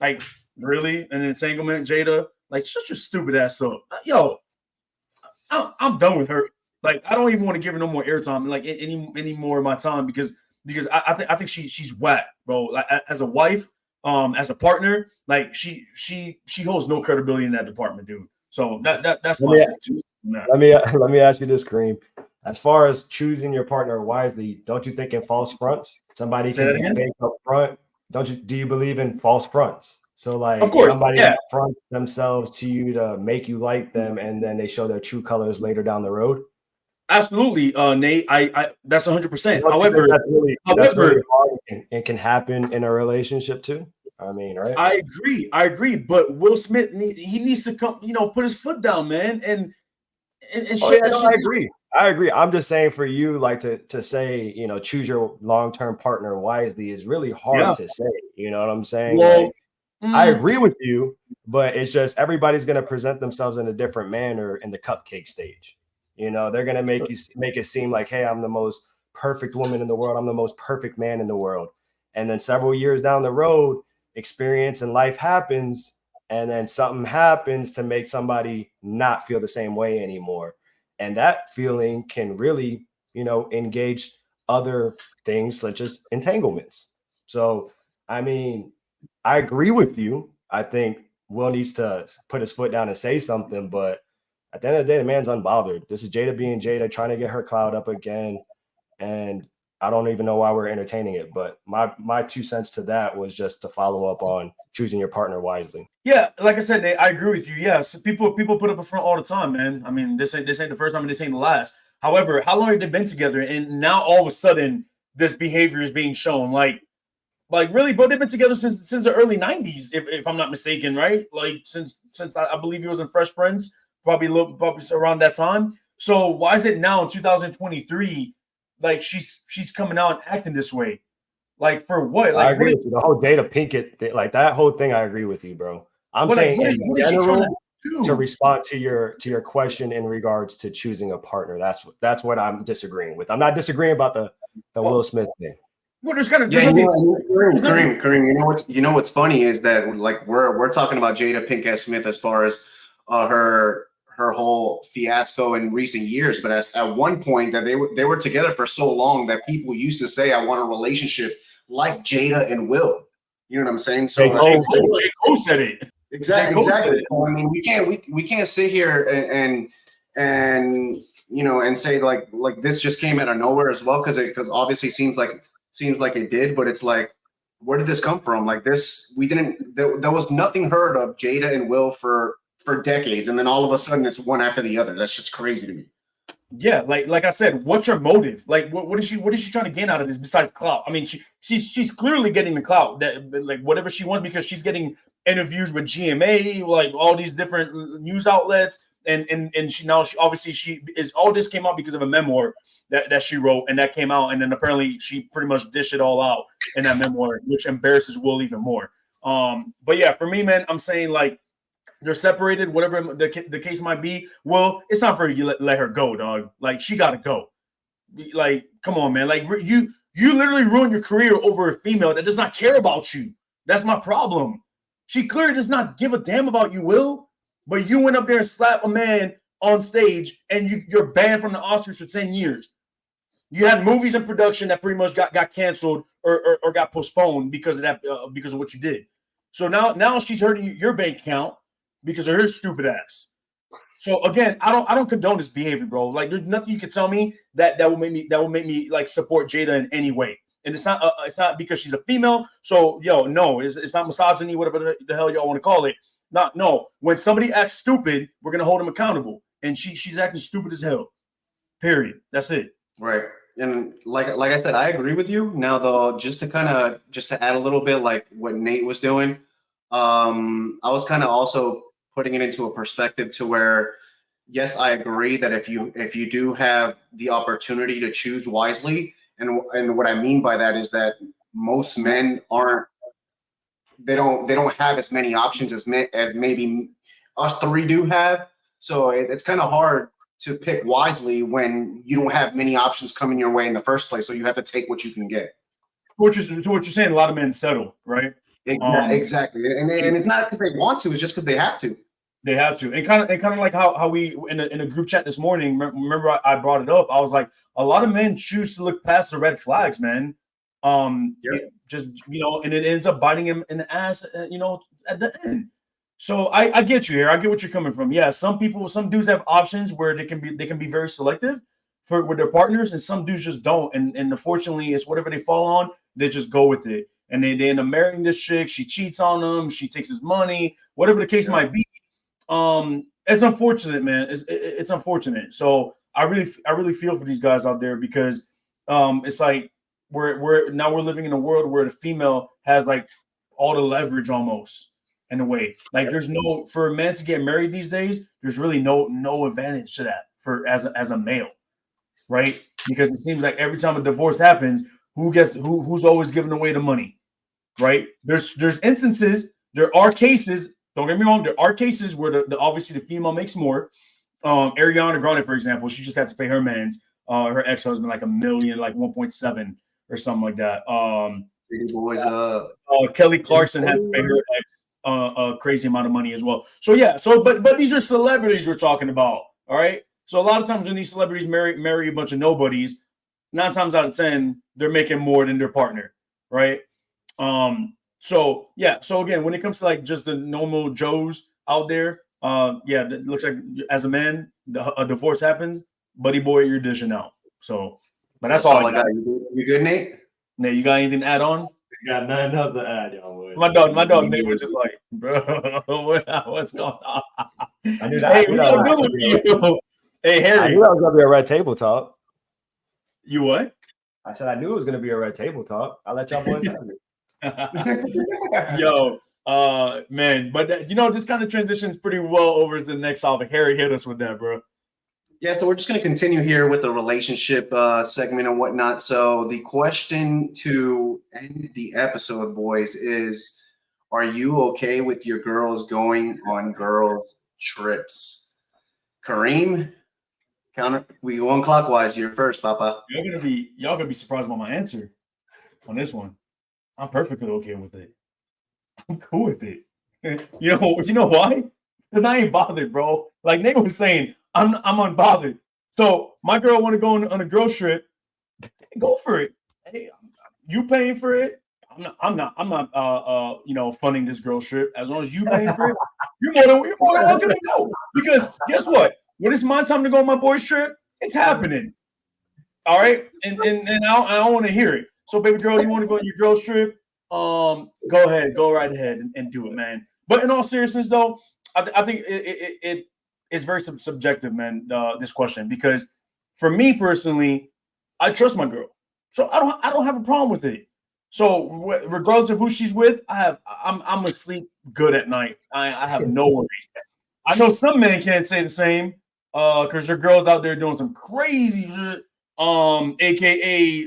Like, really, an entanglement, Jada? Like, shut your stupid ass up, yo. I'm done with her. Like, I don't even want to give her no more airtime, like any more of my time, because I think she's whack, bro. Like, as a wife, as a partner, like she holds no credibility in that department, dude. So that's my situation. Let me ask you this, Kareem. As far as choosing your partner wisely, don't you think in false fronts somebody can be fake up front? Do you believe in false fronts? So like, of course, somebody fronts themselves to you to make you like them, and then they show their true colors later down the road. Absolutely, Nate. I that's 100%. However, that's really hard and can happen in a relationship too. I mean, right? I agree. But Will Smith, he needs to come, put his foot down, man, and shit. I agree. I'm just saying, for you, like to say, choose your long-term partner wisely is really hard to say. You know what I'm saying? Well, I agree with you, but it's just everybody's going to present themselves in a different manner in the cupcake stage. They're going to make it seem like, hey, I'm the most perfect woman in the world. I'm the most perfect man in the world. And then several years down the road, experience and life happens, and then something happens to make somebody not feel the same way anymore. And that feeling can really, engage other things such as entanglements. So, I mean, I agree with you. I think Will needs to put his foot down and say something, but at the end of the day, the man's unbothered. This is Jada being Jada, trying to get her clout up again. And I don't even know why we're entertaining it. But my 2 cents to that was just to follow up on choosing your partner wisely. Yeah, like I said, Nate, I agree with you. Yeah, so people put up a front all the time, man. I mean, this ain't the first time, and this ain't the last. However, how long have they been together? And now all of a sudden, this behavior is being shown. Like really, bro, they've been together since the early 90s, if I'm not mistaken, right? Like since I believe he was in Fresh Prince, probably around that time. So why is it now in 2023, like she's coming out and acting this way? Like, for what? Like, I agree with you. The whole Jada Pinkett thing, like that whole thing, I agree with you, bro. I'm saying in general, to respond to your question in regards to choosing a partner. That's what I'm disagreeing with. I'm not disagreeing about the Will Smith thing. Well, there's kind of Kareem, you know what's funny is that, like, we're talking about Jada Pinkett Smith as far as her whole fiasco in recent years, but at one point that they were together for so long that people used to say, I want a relationship like Jada and Will. You know what I'm saying? So J. Cole said it. Exactly. I mean, we can't sit here and say like this just came out of nowhere as well, because obviously seems like it did, but it's like, where did this come from? Like this, there was nothing heard of Jada and Will for decades, and then all of a sudden it's one after the other. That's just crazy to me. Yeah, like I said, what's her motive? Like, what is she trying to gain out of this besides clout? I mean, she's clearly getting the clout that like whatever she wants because she's getting interviews with GMA, like all these different news outlets, and she obviously she is all this came out because of a memoir that she wrote and that came out, and then apparently she pretty much dished it all out in that memoir, which embarrasses Will even more. But yeah, for me, man, I'm saying like. They're separated, whatever the case might be. Well, it's not for you to let her go, dog. Like she got to go. Like, come on, man. Like you literally ruined your career over a female that does not care about you. That's my problem. She clearly does not give a damn about you, Will. But you went up there and slapped a man on stage, and you're banned from the Oscars for 10 years. You had movies in production that pretty much got canceled or got postponed because of that because of what you did. So now she's hurting your bank account because of her stupid ass. So again, I don't condone this behavior, bro. Like, there's nothing you can tell me that will make me like support Jada in any way. And it's not because she's a female. So no, it's not misogyny, whatever the hell y'all want to call it. No. When somebody acts stupid, we're gonna hold them accountable. And she's acting stupid as hell. Period. That's it. Right. And like I said, I agree with you. Now though, just to add a little bit, like what Nate was doing, I was kind of also putting it into a perspective to where, yes, I agree that if you do have the opportunity to choose wisely, and what I mean by that is that most men they don't have as many options as maybe us three do have. So it's kind of hard to pick wisely when you don't have many options coming your way in the first place. So you have to take what you can get. To what you're saying, a lot of men settle, right? Exactly, and it's not because they want to; it's just because they have to. They have to, and kind of like how we in a group chat this morning. Remember, I brought it up. I was like, a lot of men choose to look past the red flags, man. Yep. And it ends up biting him in the ass, at the end. So I get you here. I get what you're coming from. Yeah, some dudes have options where they can be very selective with their partners, and some dudes just don't. And unfortunately, it's whatever they fall on, they just go with it, and they end up marrying this chick. She cheats on them. She takes his money. Whatever the case might be. It's unfortunate, man. It's unfortunate. So I really feel for these guys out there because it's like we're living in a world where the female has like all the leverage almost in a way. Like there's no, for a man to get married these days, there's really no advantage to that for as a male, right? Because it seems like every time a divorce happens, who's always giving away the money, right? There's instances, there are cases. Don't get me wrong. There are cases where the obviously the female makes more. Ariana Grande, for example, she just had to pay her her ex-husband like $1 million, like 1.7 or something like that. Boys Kelly Clarkson had to pay her ex a crazy amount of money as well. So yeah. So but these are celebrities we're talking about. All right. So a lot of times when these celebrities marry a bunch of nobodies, 9 times out of 10 they're making more than their partner, right? So yeah, so again, when it comes to like just the normal Joes out there, it looks like as a man, a divorce happens, buddy boy, you're dishing out. So, but that's all I got. You good, Nate? Nate, you got anything to add on? Got nothing else to add, y'all. My dog Nate was just like, bro, what's going on? I knew that. Hey, Harry, I knew that was gonna be a red table talk. You what? I said I knew it was gonna be a red table talk. I'll let y'all boys have it. Yo, man, but this kind of transitions pretty well over to the next topic. Harry, hit us with that, bro. Yeah, so we're just going to continue here with the relationship segment and whatnot. So the question to end the episode, boys, is: are you okay with your girls going on girls' trips? Kareem, we going clockwise. You're first, Papa. Y'all gonna be surprised by my answer on this one. I'm perfectly okay with it. I'm cool with it. You know why? Because I ain't bothered, bro. Like Nate was saying, I'm unbothered. So my girl want to go on a girl trip. Go for it. Hey, you paying for it? I'm not funding this girl trip. As long as you paying for it, you're more than welcome to go. Because guess what? When it's my time to go on my boy's trip, it's happening. All right, and I don't want to hear it. So, baby girl, you want to go on your girl's trip? Go ahead, go right ahead and do it, man. But in all seriousness, though, I think it's very subjective, man. This question, because for me personally, I trust my girl, so I don't have a problem with it. So regardless of who she's with, I'm asleep good at night. I have no worries. I know some men can't say the same, because there are girls out there doing some crazy shit. AKA,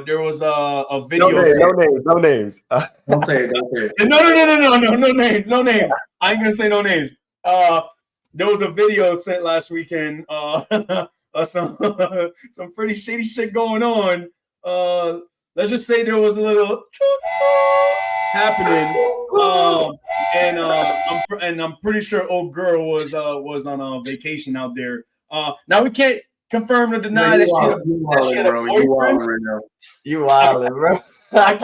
there was a video. No names. Don't say it. Don't say it. No names. I ain't gonna say no names. There was a video sent last weekend. Some pretty shady shit going on. Let's just say there was a little happening. And I'm pretty sure old girl was on a vacation out there. Now we can't confirm or deny that she had a boyfriend. You wildin', bro. I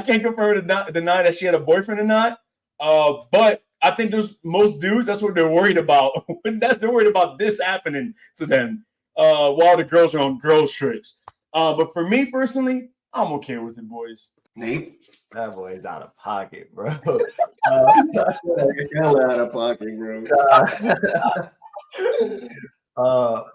can't confirm or deny that she had a boyfriend or not. But I think there's most dudes, that's what they're worried about. They're worried about this happening to them while the girls are on girls trips. But for me personally, I'm okay with it, boys. Nate? That boy is out of pocket, bro. Hell out of pocket, bro.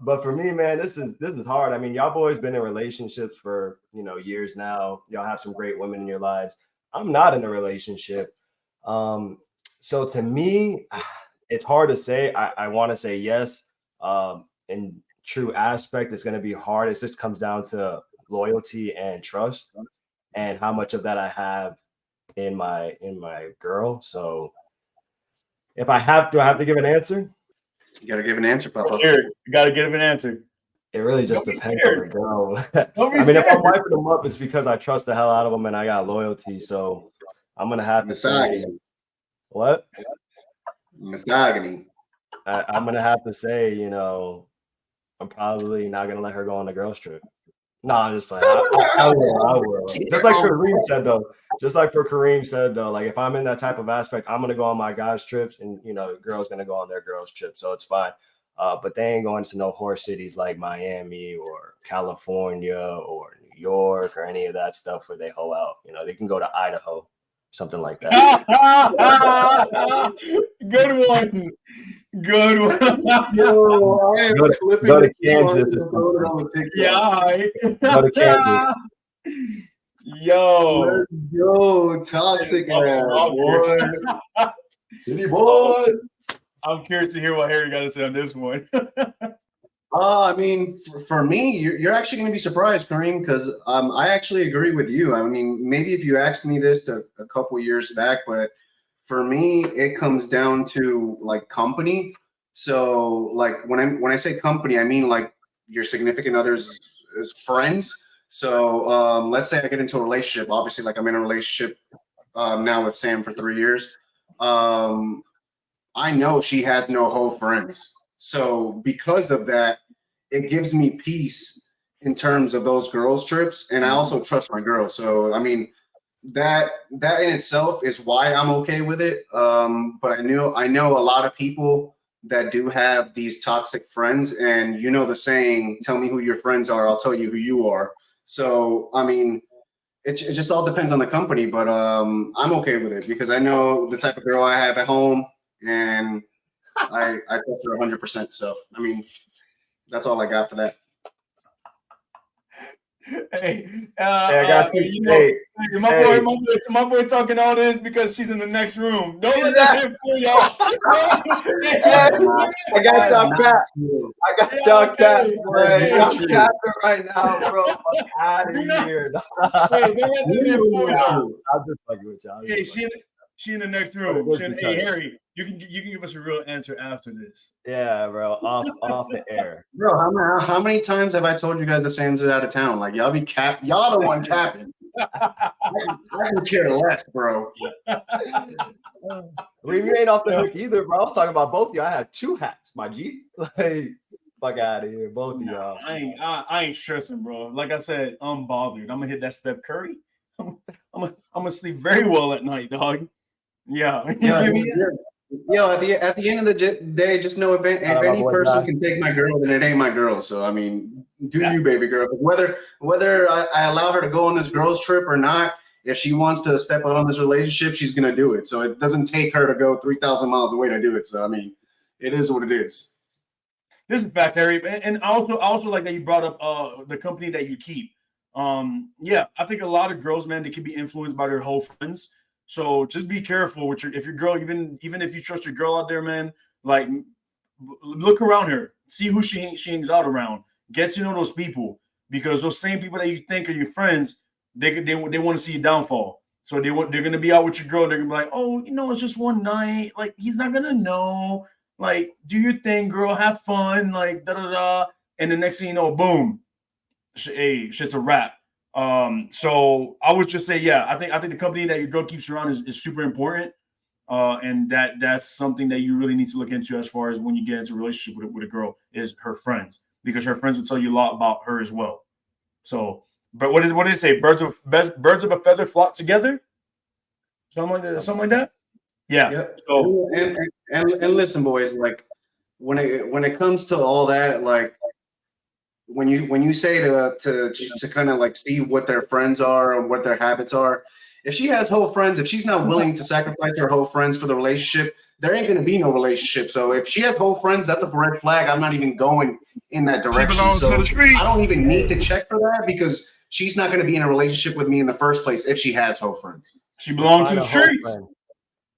But for me, man, this is hard. I mean, y'all boys been in relationships for years now. Y'all have some great women in your lives. I'm not in a relationship. So to me, it's hard to say. I want to say yes. In true aspect, it's going to be hard. It just comes down to loyalty and trust, and how much of that I have in my girl. So if I have to give an answer. You gotta give an answer, Papa. Sure, you gotta give an answer. It really just depends on the girl. I mean, scared. if I'm wiping them up, it's because I trust the hell out of them and I got loyalty. So I'm gonna have to say what? Misogyny. I'm gonna have to say, I'm probably not gonna let her go on the girls trip. No, I'm just playing. I will. Just like Kareem said though, like if I'm in that type of aspect, I'm gonna go on my guys' trips, and girls gonna go on their girls' trips, so it's fine. But they ain't going to no horse cities like Miami or California or New York or any of that stuff where they hoe out. They can go to Idaho, something like that. Good one. Yo, go to Kansas. Yeah. Go to Kansas. Yo. Yo, toxic ass boy. City boy. I'm curious to hear what Harry got to say on this one. I mean, for me, you're actually going to be surprised, Kareem, because I actually agree with you. I mean, maybe if you asked me this a couple years back, but for me, it comes down to like company. So like when I say company, I mean like your significant other's friends. So let's say I get into a relationship. Obviously, like I'm in a relationship now with Sam for 3 years. I know she has no whole friends. So because of that, it gives me peace in terms of those girls' trips. And I also trust my girl. So, I mean, that in itself is why I'm okay with it. But I know a lot of people that do have these toxic friends, and the saying, tell me who your friends are, I'll tell you who you are. So, I mean, it just all depends on the company, but I'm okay with it because I know the type of girl I have at home, and I trust her 100%. So, I mean, that's all I got for that. Hey, I got my boy talking all this because she's in the next room. Don't let that fool y'all. I got y'all capped. I'm capping right now, bro. Fuck out of here. Hey, don't let that fool y'all. I'll just fucking with y'all. Hey, she in the next room. Hey, Harry, you can give us a real answer after this. Yeah, bro. Off the air. Bro, how many times have I told you guys the Sam's out of town? Like y'all y'all the one capping. I don't care less, bro. You ain't off the hook either, bro. I was talking about both of you. I had 2 hats, my G. Like, fuck out of here, both of y'all. I ain't stressing, bro. Like I said, I'm bothered. I'm gonna hit that Steph Curry. I'm gonna sleep very well at night, dog. Yeah. Yo, at the end of the day, just know if any person can take my girl, then it ain't my girl. So I mean, you, baby girl. Whether I allow her to go on this girls trip or not, if she wants to step out on this relationship, she's gonna do it. So it doesn't take her to go 3,000 miles away to do it. So I mean, it is what it is. This is fact, Harry, and I also like that you brought up the company that you keep. Yeah, I think a lot of girls, man, they can be influenced by their whole friends. So just be careful with your girl, even if you trust your girl out there, man. Like, look around her, see who she hangs out around, get to know those people, because those same people that you think are your friends, they want to see your downfall. So they're gonna be out with your girl. They're gonna be like, oh, it's just one night. Like, he's not gonna know. Like, do your thing, girl. Have fun. Like, da da da. And the next thing you know, boom, hey, shit's a wrap. So I would just say, yeah, I think the company that your girl keeps around is super important. And that's something that you really need to look into as far as when you get into a relationship with a girl, is her friends, because her friends will tell you a lot about her as well. So, but what did it say? Birds of a feather flock together. Something like that. Something like that. Yeah. Yep. So And listen, boys, like when it comes to all that, like when you say to kind of like see what their friends are and what their habits are, if she has whole friends, if she's not willing to sacrifice her whole friends for the relationship, there ain't going to be no relationship. So if she has whole friends, that's a red flag. I'm not even going in that direction. So I don't even need to check for that, because she's not going to be in a relationship with me in the first place if she has whole friends. she belongs to the streets.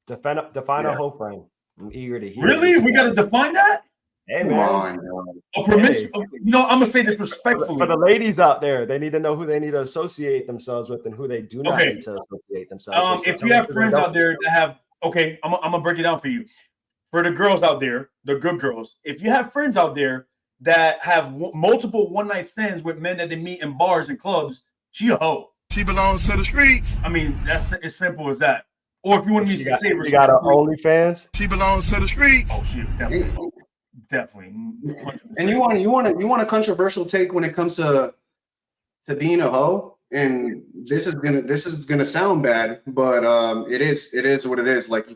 Define a whole friend. I'm eager to hear. Really? We got to define that? Hey, Come man. on, A permission. I'm going to say this respectfully. For the ladies out there, they need to know who they need to associate themselves with and who they do not need to associate themselves with. If you have friends out there that have, okay, I'm going to break it down for you. For the girls out there, the good girls, if you have friends out there that have multiple one-night stands with men that they meet in bars and clubs, she a hoe. She belongs to the streets. I mean, that's as simple as that. Or if you want me to say it, she got her OnlyFans. She belongs to the streets. Oh, she definitely. 100%. And you want a controversial take when it comes to being a hoe, and this is gonna sound bad, but it is what it is. Like,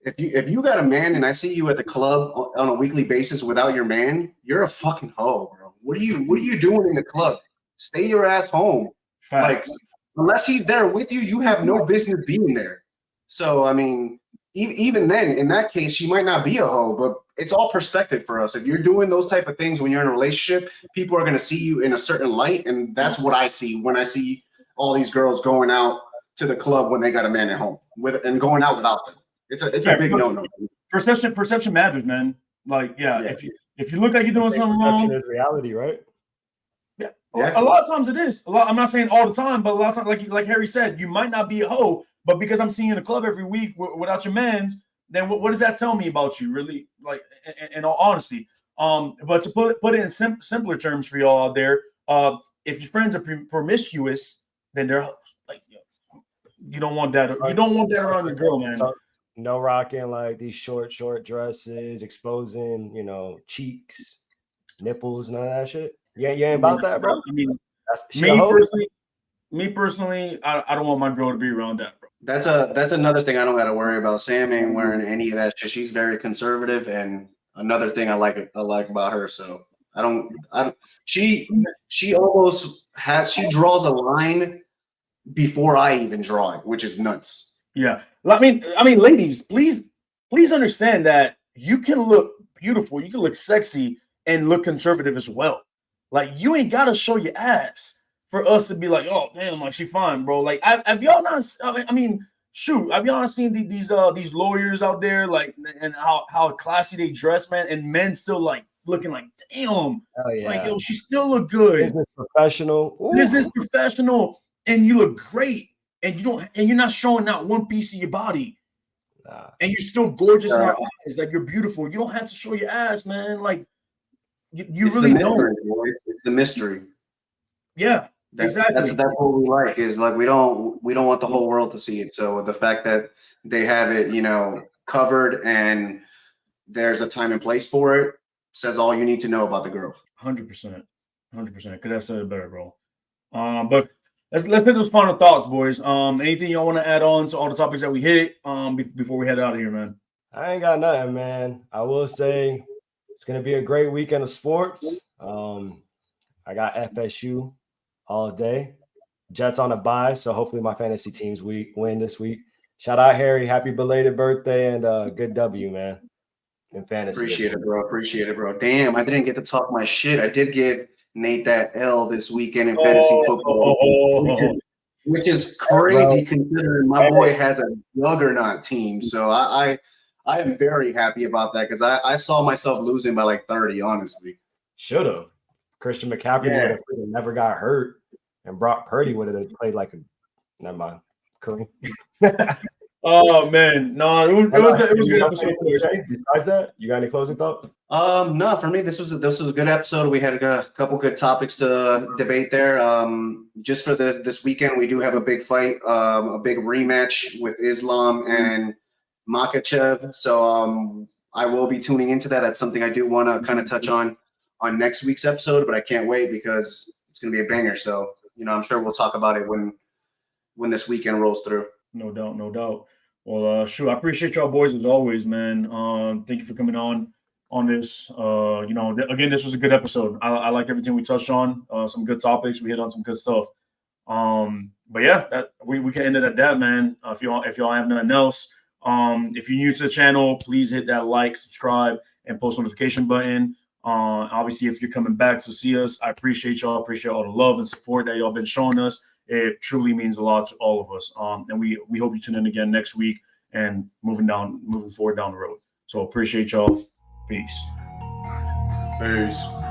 if you got a man and I see you at the club on a weekly basis without your man, you're a fucking hoe, bro. What are you doing in the club? Stay your ass home. Fact. Like, unless he's there with you, you have no business being there. So I mean, even then, in that case, she might not be a hoe, but it's all perspective for us. If you're doing those type of things when you're in a relationship, people are going to see you in a certain light, and that's what I see when I see all these girls going out to the club when they got a man at home and going out without them. It's a big no-no. Perception matters, man. Like, yeah. If you look like you're doing something wrong, is reality, right? Yeah. A lot of times it is. I'm not saying all the time, but a lot of times, like Harry said, you might not be a hoe, but because I'm seeing you in the club every week without your mans, then what does that tell me about you, really? Like, in all honesty. But to put it in simpler terms for y'all out there, if your friends are promiscuous, then they're like, you don't want that. You don't want that around your girl, man. No rocking like these short dresses, exposing, cheeks, nipples, none of that shit. You ain't about that, bro. I mean, me personally, I don't want my girl to be around that, bro. That's another thing I don't got to worry about. Sam ain't wearing any of that shit. She's very conservative, and another thing I like about her. So I don't. She draws a line before I even draw it, which is nuts. Yeah, I mean, ladies, please understand that you can look beautiful, you can look sexy, and look conservative as well. Like, you ain't gotta show your ass for us to be like, oh damn, like, she fine, bro. Like, have y'all not? I mean, shoot, have y'all not seen these lawyers out there, like, and how classy they dress, man, and men still like looking like, damn, like, yo, she still look good, business professional, and you look great. And you're not showing out one piece of your body, and you're still gorgeous in our eyes. Like, you're beautiful. You don't have to show your ass, man. Like, you really don't. It's the mystery. Yeah, exactly. That's what we like. Is like we don't want the whole world to see it. So the fact that they have it, covered, and there's a time and place for it, says all you need to know about the girl. 100%. Could have said it better, bro. But. Let's hit those final thoughts, boys. Anything y'all want to add on to all the topics that we hit before we head out of here, man? I ain't got nothing, man. I will say it's gonna be a great weekend of sports. I got FSU all day. Jets on a bye, so hopefully my fantasy teams win this week. Shout out Harry, happy belated birthday, and good W, man. in fantasy. Appreciate it, bro. Damn, I didn't get to talk my shit. I did give Nate that L this weekend in fantasy football, which is crazy considering my boy has a juggernaut team. So I am very happy about that because I saw myself losing by like 30, honestly. Should have. Christian McCaffrey would have never got hurt, and Brock Purdy would have played like a. Never mind. Kareem. Oh man, no, it was a good episode. Besides that, you got any closing thoughts? No, for me, this was a good episode. We had a couple good topics to debate there. Just for this weekend, we do have a big fight, a big rematch with Islam and Makhachev. So I will be tuning into that. That's something I do want to kind of touch on next week's episode, but I can't wait because it's going to be a banger. So, I'm sure we'll talk about it when this weekend rolls through. No doubt. Well, sure. I appreciate y'all boys as always, man. Thank you for coming on this. Again, this was a good episode. I like everything we touched on. Some good topics. We hit on some good stuff. But yeah, we can end it at that, man. If y'all have nothing else, if you're new to the channel, please hit that like, subscribe, and post notification button. Obviously, if you're coming back to see us, I appreciate y'all. Appreciate all the love and support that y'all been showing us. It truly means a lot to all of us. And we hope you tune in again next week and moving forward down the road. So appreciate y'all. Peace. Peace.